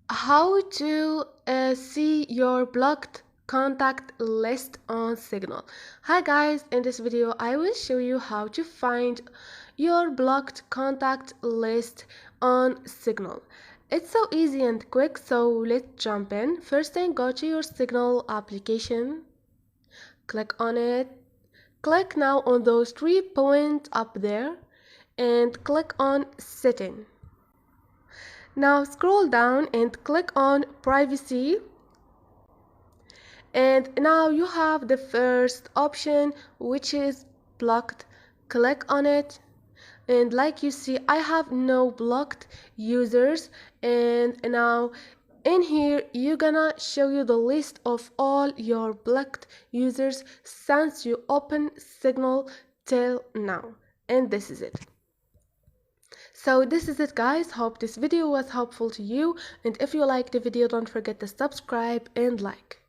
How to see your blocked contact list on Signal. Hi guys, in this video I will show you how to find your blocked contact list on Signal. It's so easy and quick, so let's jump in. First thing, go to your Signal application, click on it, click now on those 3 points up there and click on setting. Now scroll down and click on privacy, and now you have the first option, which is blocked. Click on it, and like you see, I have no blocked users. And now in here you're gonna show you the list of all your blocked users since you open Signal till now, and this is it. So this is it guys, hope this video was helpful to you, and if you liked the video don't forget to subscribe and like.